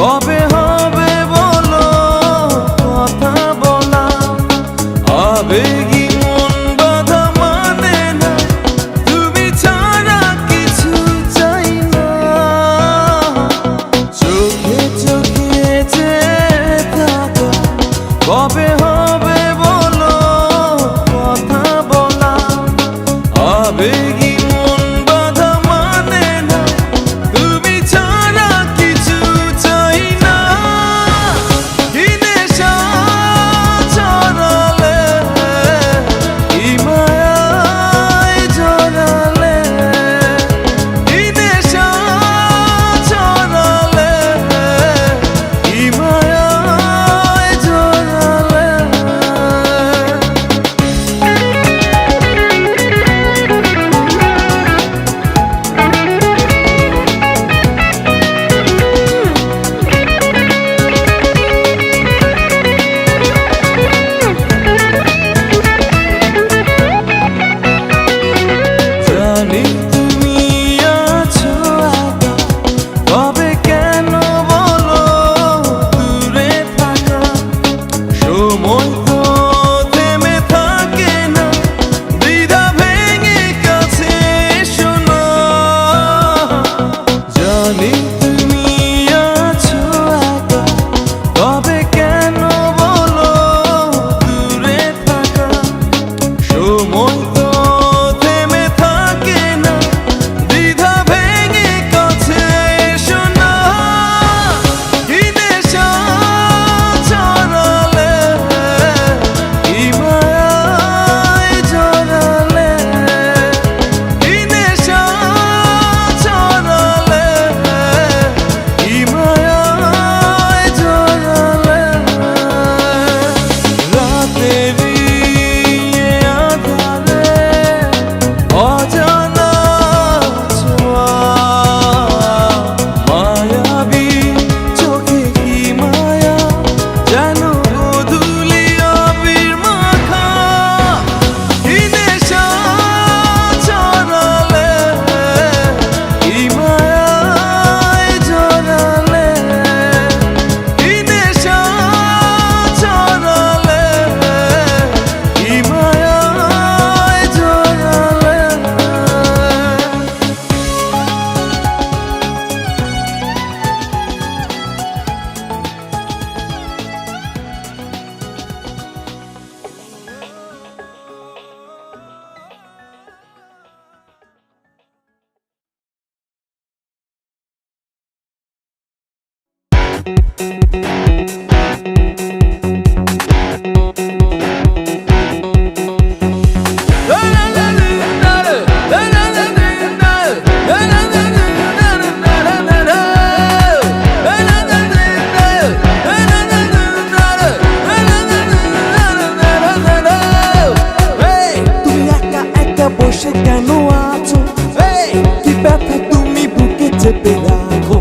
কবে হবে বলো কথা বলা, আবেগী মন বাধা মানে না, তুমি ছাড়া কিছু চাই না। চোখে চোখে যে থাকা, কবে হবে বলো কথা বলা, আবেগী মন বাধা মানে না, তুমি ছাড়া কিছু চাই না। কি নেশা ছড়ালে, কি মায়ায় জড়ালে, কি নেশা ছড়ালে, কি মায়ায় জড়ালে। জানি তুমি আছো একা, তবে কেন বলো দূরে থাকা, সময় তো থেমে থাকে না, দ্বিধা ভেঙে কাছে এসো না। জানি তুমি আছো একা, তবে কেন বলো দূরে থাকা, সময় তো থেমে থাকে না, দ্বিধা ভেঙে কাছে এসো না। কি নেশা ছড়ালে, কি মায়ায় জড়ালে, কি নেশা ছড়ালে, কি মায়ায় জড়ালে। রাতেরই আধারে অজানা ছোঁয়া, মায়াবী চোখে কি মায়া, যেন গোধূলি আবির মাখা। কি নেশা ছড়ালে, কি মায়ায় জড়ালে, কি নেশা ছড়ালে, কি মায়ায় জড়ালে। তুমি একা একা বসে কেন আছো? কি ব্যথা তুমি বুকে চেপে রাখো?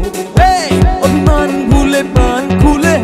অভিমান ভুলে প্রাণ খুলে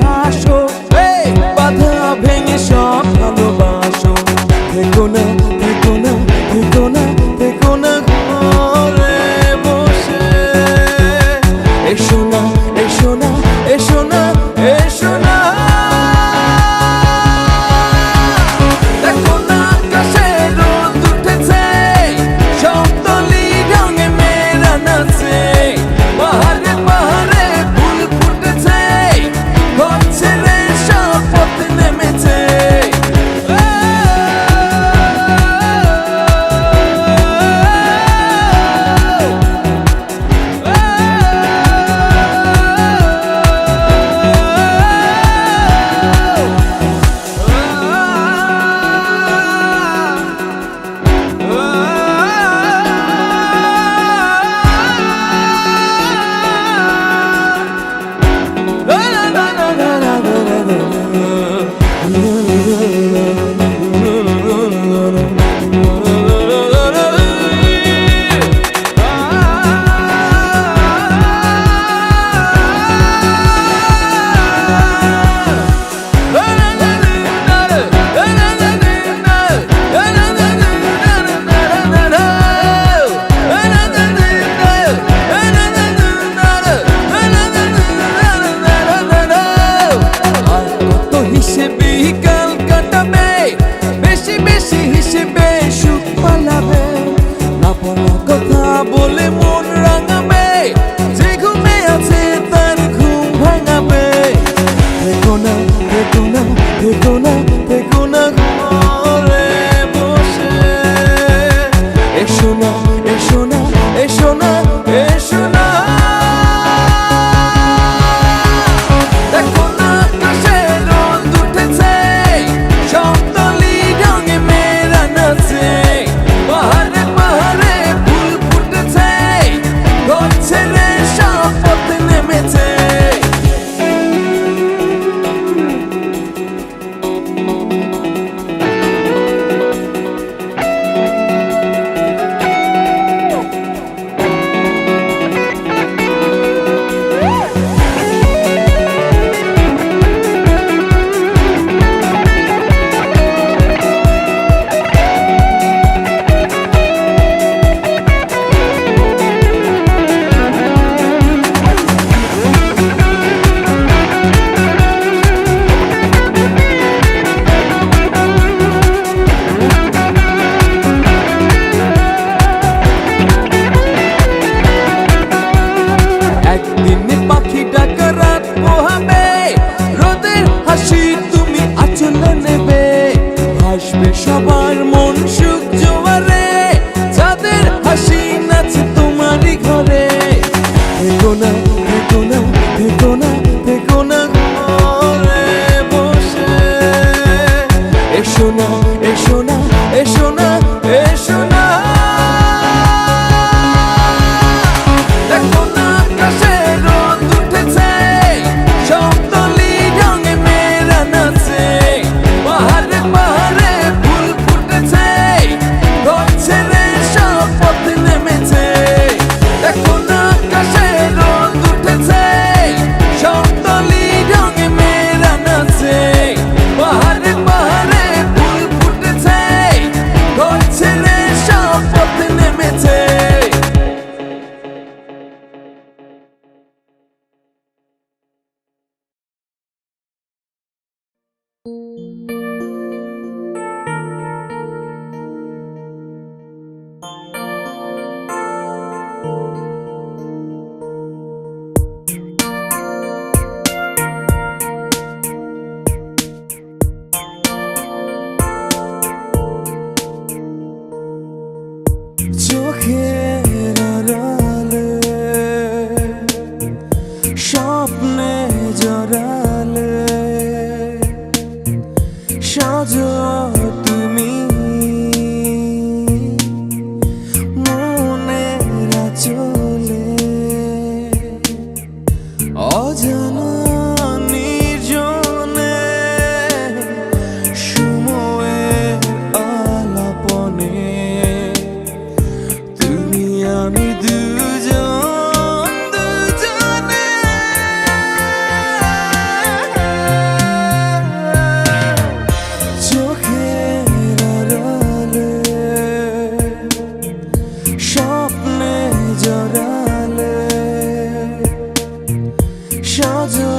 চোখের আড়ালে স্বপ্নে জড়ালে সাজো তুমি মনের আঁচলে অজানা নির্জনে সময়ের আলাপনে তুমি আমি দুজন দুজনে চোখের আড়ালে স্বপ্নে জড়ালে সাজো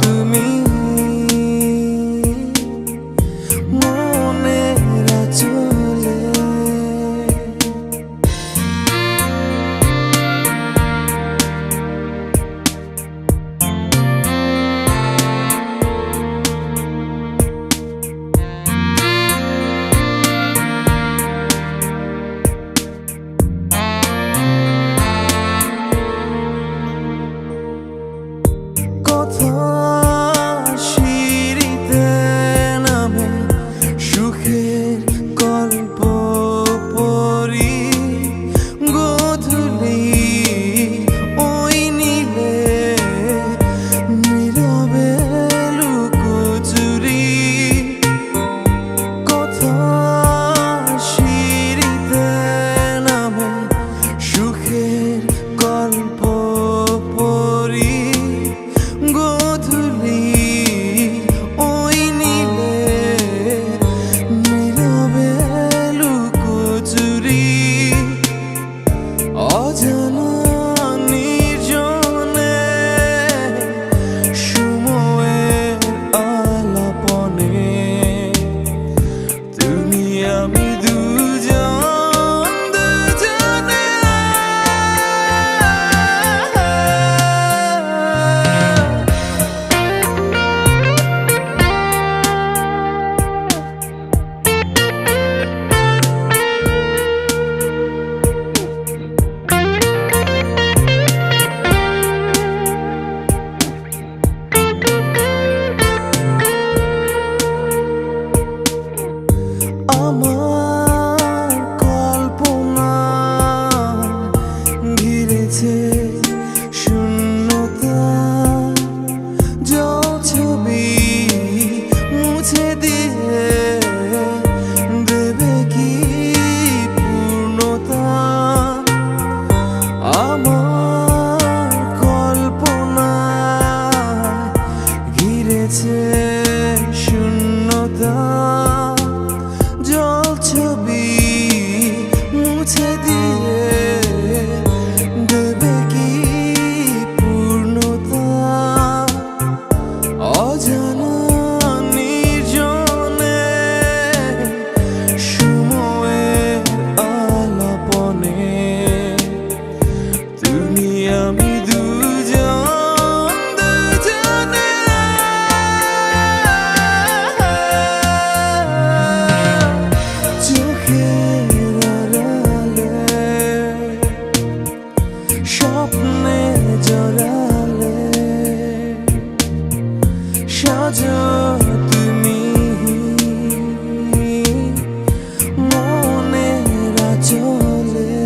তুমি মনের আঁচলে কথা সিঁড়িতে নামে সুখের গল্প পড়ি গোধূলি ওই নীলে নীরবে লুকোচুরি কথা সিঁড়িতে নামে সুখের গল্প পড়ি গোধূলি ওই নীলে নীরবে লুকোচুরি অজানা নির্জনে সময়ের আলাপনে তুমি আমি দুজন দুজনে আমার কল্পনা ঘিরেছে শূন্যতা জল ছবি মুছে দিয়ে দেবে কি পূর্ণতা আমার কল্পনা ঘিরেছে শূন্যতা জল ছবি মুছে দিয়ে দেবে কি পূর্ণতা অজানা নির্জনে সময়ের আলাপনে তুমি আমি দুজন দুজনে চোখের আড়ালে স্বপ্নে জড়ালে সাজো তুমি মনের আঁচলে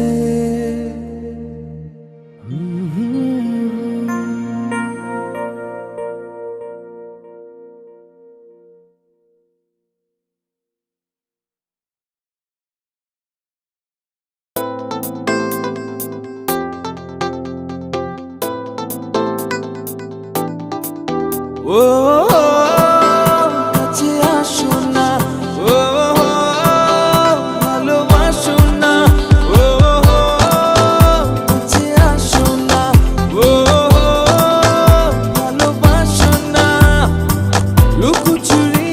ও কাছে আসো না ও ভালোবাসো না ও কাছে আসো না ও ভালোবাসো না লুকোচুরি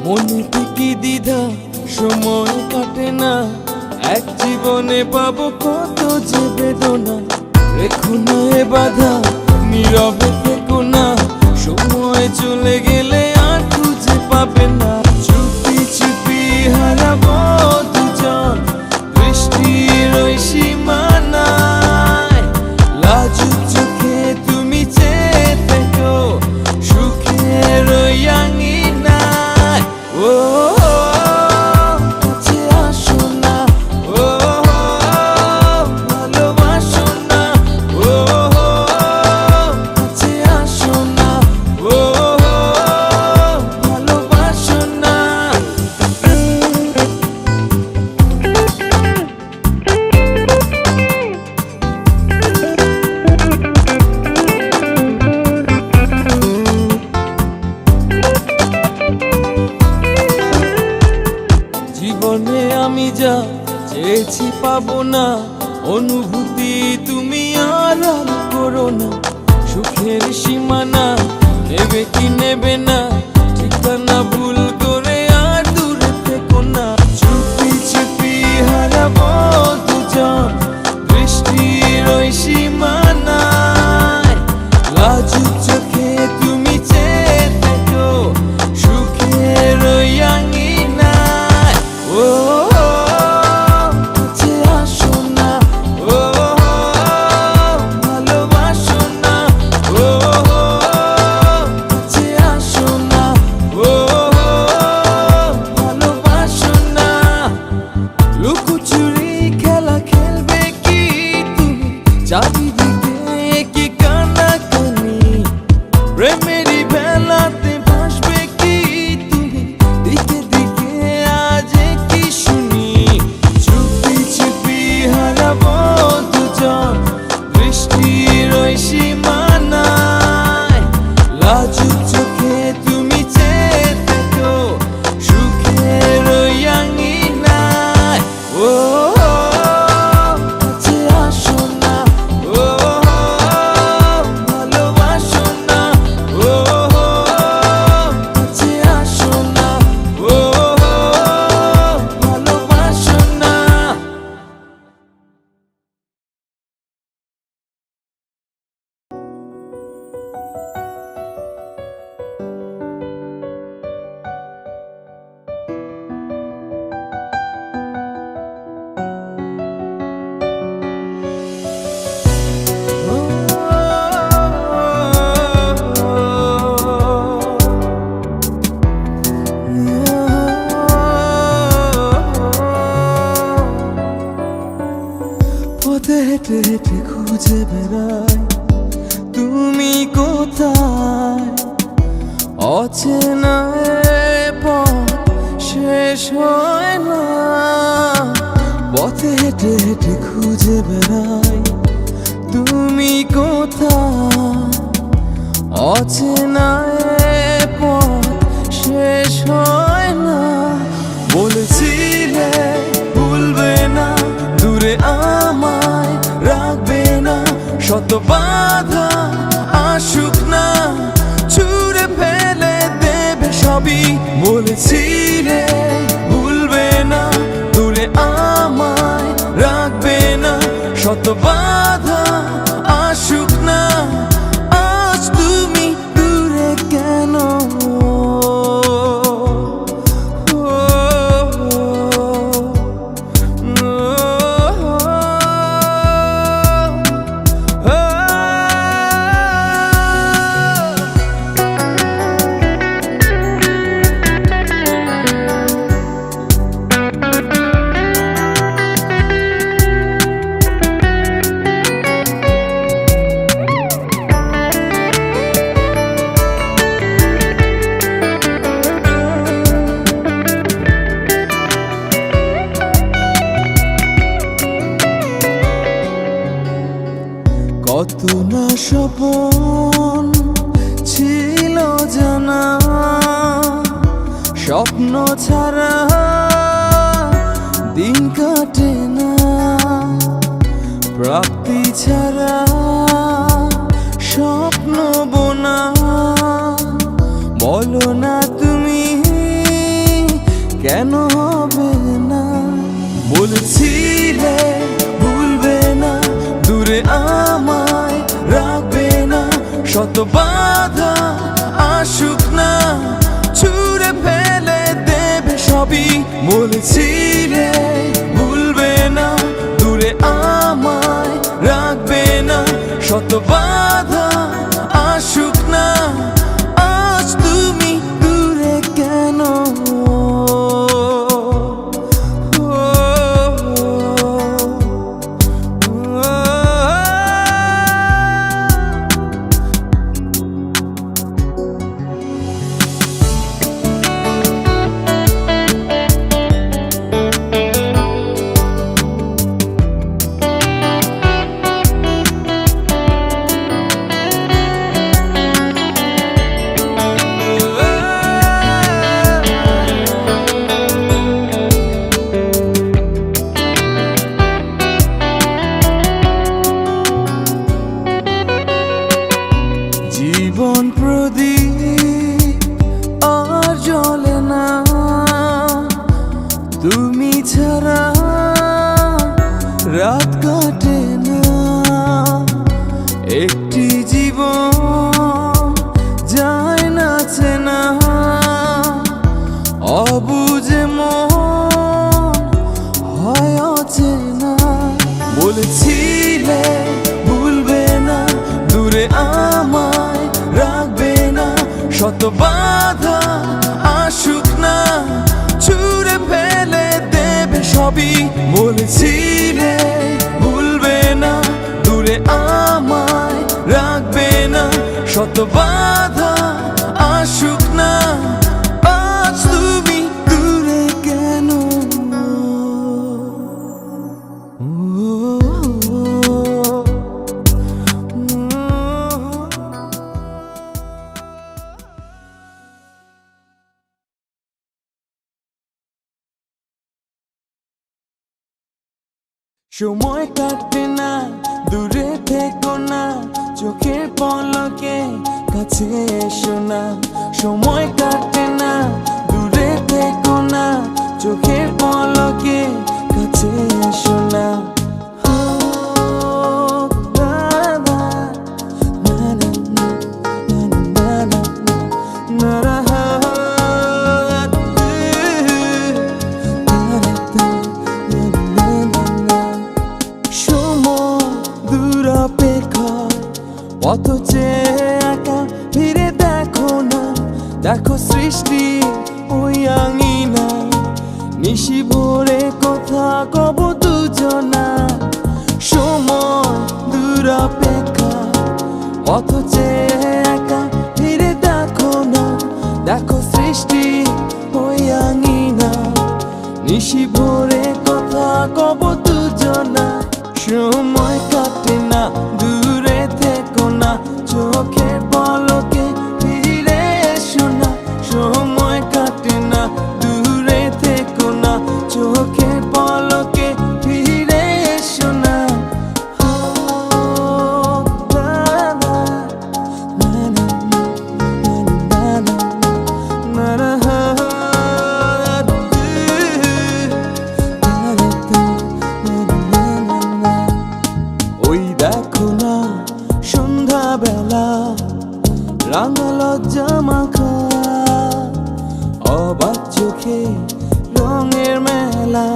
মনে থেকে দ্বিধা, সময় কাটে না, এক জীবনে পাবো কত যে বেদনা। রেখো না এ বাধা, নীরবে থেকো না, সময় চলে গেলে আর খুঁজে পাবে না। চুপি চুপি হারাবো দুজন, বৃষ্টির ওই সীমানায়। লাজুক চোখে তুমি চেয়ে থেকো, সুখের ওই আঙিনায়। ও কাছে আসো না, ও ভালোবাসো না, ও কাছে আসো না, ও ভালোবাসো না। জীবনে আমি যা চেয়েছি পাবো না, অনুভূতি তুমি আড়াল করো না। সুখের সীমানা নেবে কি নেবে না, ঠিকানা ভুল করে আর দূরে থেকো না। চুপি চুপি হারাবো দুজন, বৃষ্টির ওই সীমানায়। লাজুক চোখে তুমি চেয়ে থেকো, সুখের ওই আঙিনায়। ও কাছে আসো না, ও ভালোবাসো না, ও কাছে আসো না, ও ভালোবাসো না। লুকোচুরি খেলা খেলবে কি তুমি, চারিদিকে কি কানাকানি। প্রেমেরই বেলাতে ভাসবে কি তুমি, দিকে দিকে আজ কি শুনি। চুপি চুপি হারাবো দুজন, বৃষ্টির ওই সীমানায়। লাজুক চোখে তুমি চেয়ে থেকো, সুখের ওই আঙিনায়। ও কাছে আসো না, ও ভালোবাসো না, ও কাছে আসো না, ও ভালোবাসো না। পথে হেঁটে হেঁটে খুঁজে বেড়াই তুমি কোথায়। অচেনা এ পথ শেষ হয় না, পথে হেঁটে হেঁটে খুঁজে বেড়াই তুমি কোথায়। অচেনা এ পথ শেষ হয় না। বলেছিলে ভুলবে না, দূরে আমায় রাখবে না। শত বাধা আসুক না, ছুঁড়ে ফেলে দেবে সবই। বলেছিলে ভুলবে না, দূরে আমায় রাখবে না। শত বাধা আসুক না, আজ তুমি দূরে কেন। কত না স্বপন ছিল জানা, স্বপ্ন ছাড়া দিন কাটে না। প্রাপ্তি ছাড়া স্বপ্ন বোনা, বলো না তুমি কেন হবে না? বলেছিলে ভুলবে না, দূরে আমায় রাখবে না, শত বাধা আসুক না ছুঁড়ে ফেলে দেবে সবই। বলেছিলে ভুলবে না, দূরে আমায় রাখবে না, শত বাধা আসুক না, আজ তুমি দূরে কেন? জীবন প্রদীপ আর জ্বলে না, তুমি ছাড়া রাত কাটে না। একটি জীবন যায় না চেনা, অবুঝে মন হয় অচেনা। বলেছিলে ভুলবে না, দূরে আমায় রাখবে না, শত বাধা আসুক না ছুঁড়ে ফেলে দেবে সবই। বলেছিলে ভুলবে না, দূরে আমায় রাখবে না, শত বাধা আসুক না, আজ তুমি দূরে কেন? সময় কাটে না, দূরে থেকো না, চোখের পলকে কাছে এসো না। সময় কাটে না, দূরে থেকো না, চোখের পলকে কাছে এসো না। পথ চেয়ে একা ফিরে দেখো না, দেখো সৃষ্টি ওই আঙিনা, নিশি ভোরে কথা কব দুজনা। সময় দূর অপেক্ষা, পথ চেয়ে একা ফিরে দেখো না, দেখো সৃষ্টি ওই আঙিনা, নিশি ভোরে কথা কব দুজনা। সময় কাটে না, দূরে থেকো না, চোখের পলকে ফিরে এসো না। সময় কাটে না, দূরে থেকো না, চোখের পলকে ফিরে এসো না। ওই দেখো না সন্ধ্যাবেলা, রাঙা লজ্জা মাখা, অবাক চোখে রঙের মেলা,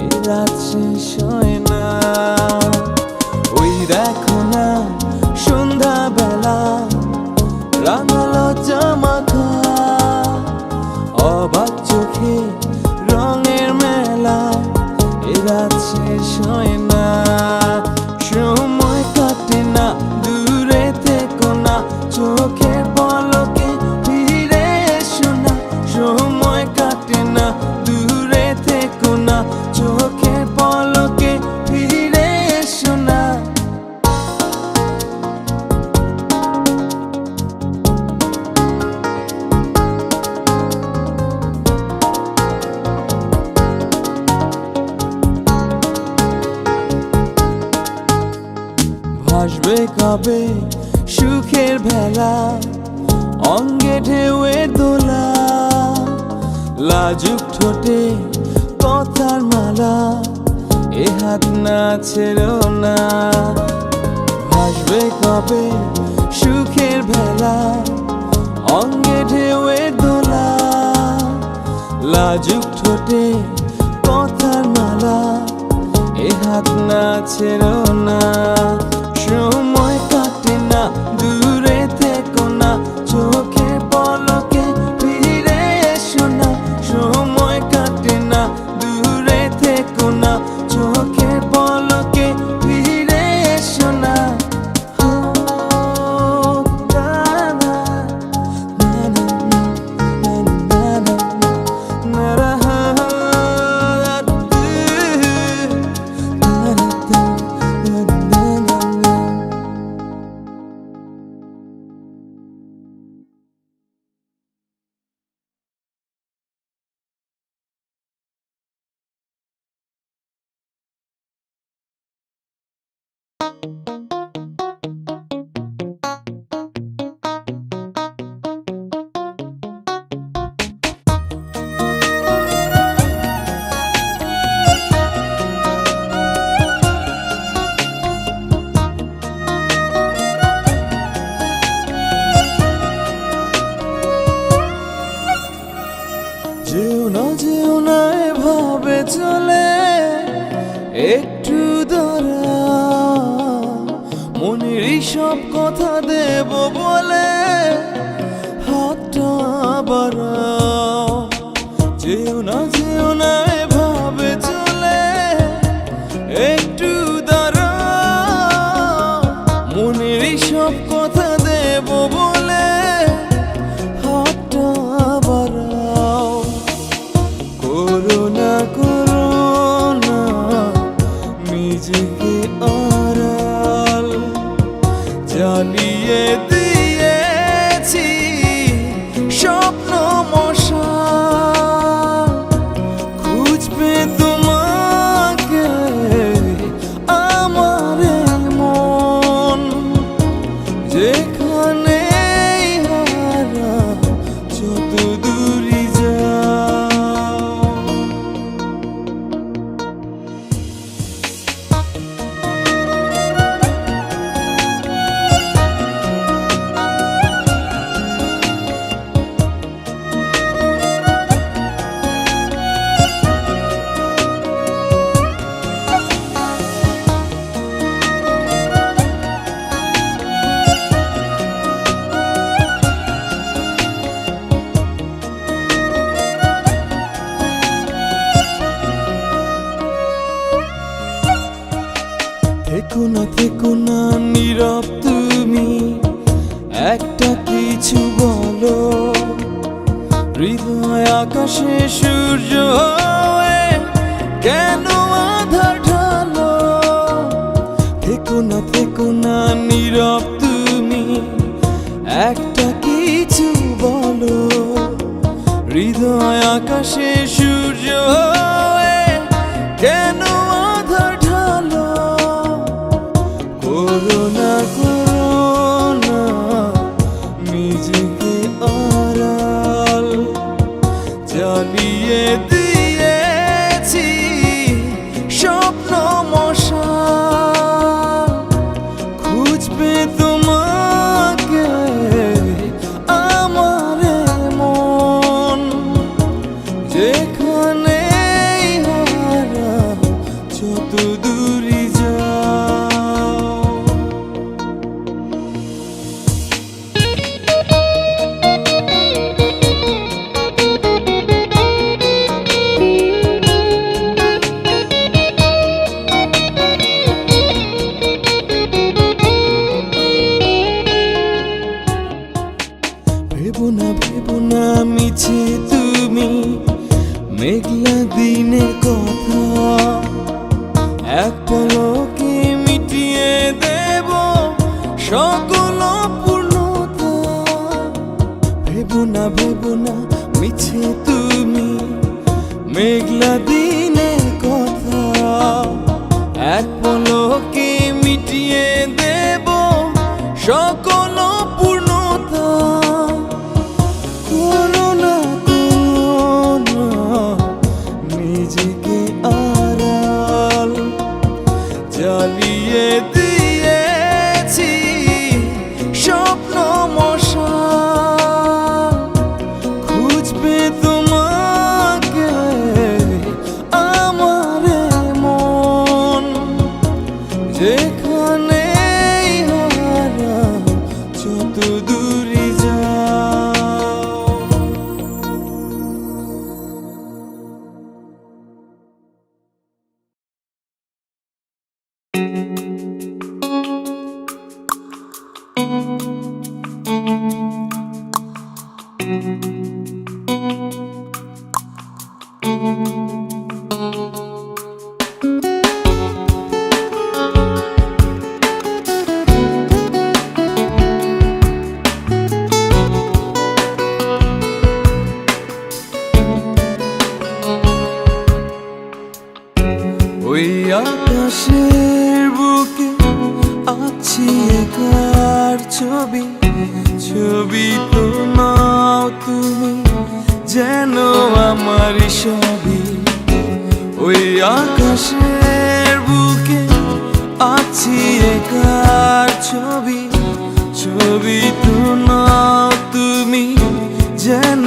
এ রাত শেষ হয় না। ওই দেখো না সন্ধ্যাবেলা, রাঙা লজ্জা মাখা, অবাক চোখে রঙের মেলা, এ রাত শেষ হয় না। সময় কাটে না, দূরে থেকো না, চোখের পলকে ফিরে এসো না। সময় কাটে না, দূরে থেকো না, চোখের পলকে ফিরে এসো না। ভাসবে কবে সুখের ভেলা, অঙ্গে ঢেউয়ের দোলা, লাজুক ঠোঁটে কথার মালা, এ হাত না ছেড়ো না। ভাসবে কবে সুখের ভেলা, অঙ্গে ঢেউয়ের দোলা। লাজুক ঠোঁটে কথার মালা, এ হাত না ছেড়ো না। সময় কাটে না, দূরে থেকো না, চোখের পলকে ফিরে এসো না। সময় কাটে না, দূরে থেকো না, চোখের পলকে ফিরে এসো না। যেও না এভাবে চলে, একটু দাঁড়াও। মনেরই সব কথা দেব বলে হাতটা বাড়াও। যেও না এভাবে চলে, একটু দাঁড়াও। মনেরই সব কথা দেব বলে হাতটা বাড়াও। করোনা নিজেকে আড়াল, জ্বালিয়ে দিয়েছি স্বপ্ন মশাল। খুঁজবে তোমাকে আমার মন, যেখানে হারা যত দূরি যাও। থেকো না নীরব তুমি, একটা কিছু বলো। হৃদয় আকাশে সূর্য হয়ে কেন আধার ঢালো। থেকো না নীরব তুমি, একটা কিছু বলো। হৃদয় আকাশে সূর্য হয়ে কেন আধার ঢালো। করোনা নিজেকে আড়াল, জ্বালিয়ে দিয়েছি স্বপ্ন মশাল। খুঁজবে তোমাকে আমার মন, যেখানে হারা যত দূরি যাও। ভেবো না মিছে তুমি মেঘলা দিনের কথা। এক পলকে মিটিয়ে দেব সকল পূর্ণতা। ভেবো না মিছে তুমি মেঘলা দিনের কথা। এক পলকে মিটিয়ে দেব সকল পূর্ণতা। করোনা ওই আকাশের বুকে আছি একার ছবি, ছবি তো নাও তুমি যেন আমার সবই। ওই আকাশের বুকে আছি একার ছবি, ছবি তো নাও তুমি যেন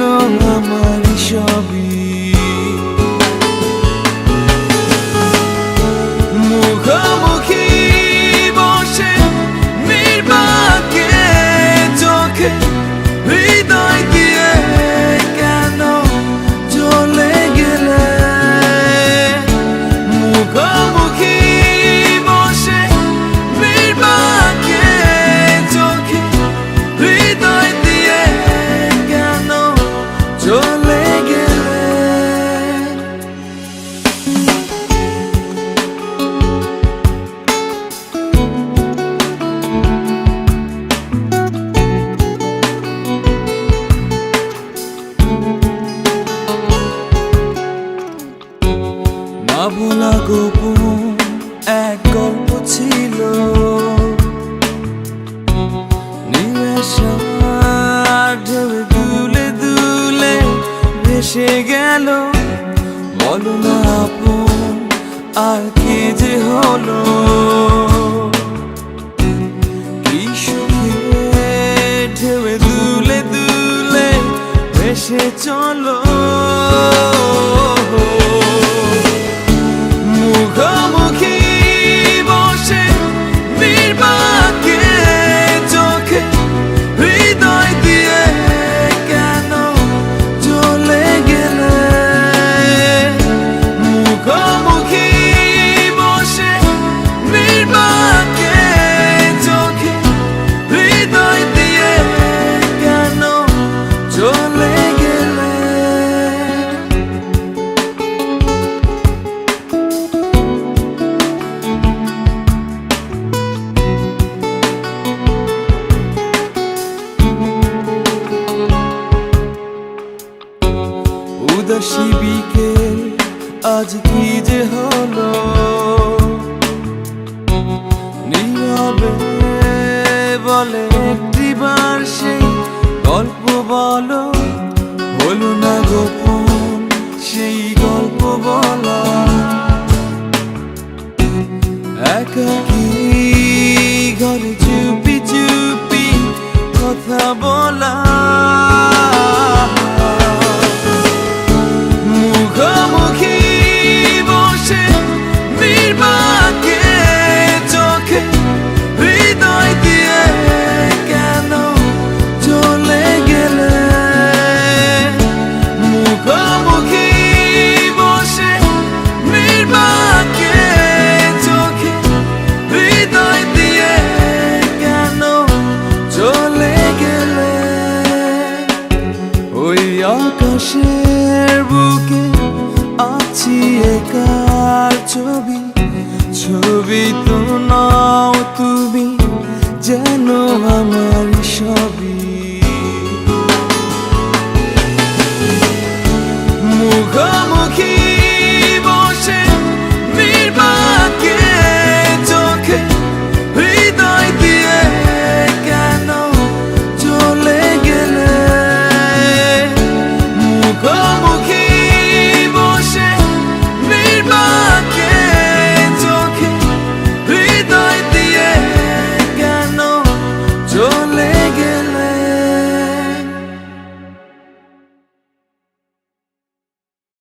আমার সবই। মুখোমুখি বসে নির্বাকে চোখে হৃদয় দিয়ে কেন চলে গেলে? মুখোমুখি বসে নির্বাকে চোখে হৃদয় দিয়ে কেন চলে গেলে? না বলা গোপন এক গল্প ছিল, নিরাশার ঢেউ দুলে দুলে ভেসে গেল। বলো না আপন আর কি যে হলো, কি সুখে ঢেউ দুলে দুলে ভেসে চলো। মুখোমুখি বসে নির্বাকে চোখে হৃদয় দিয়ে কেন চলে গেলে? মুখোমুখি বসে নির্বাকে চোখে হৃদয় দিয়ে কেন চলে গেলে? উদাসী বিকেল আজ কি যে হলো, নীরবে বলে একটিবার সেই গল্প বলো। হলো না গোপন সেই গল্প বলা, একাকী ঘরে চুপি চুপি কথা বলা। মুখোমুখি বসে নির্বাকে চোখে হৃদয় দিয়ে কেন চলে গেলে? মুখোমুখি বসে নির্বাকে চোখে হৃদয় দিয়ে কেন চলে গেলে? ওই আকাশের বুকে আছি একার ছবি, ছবি তো নাও তুমি যেন আমার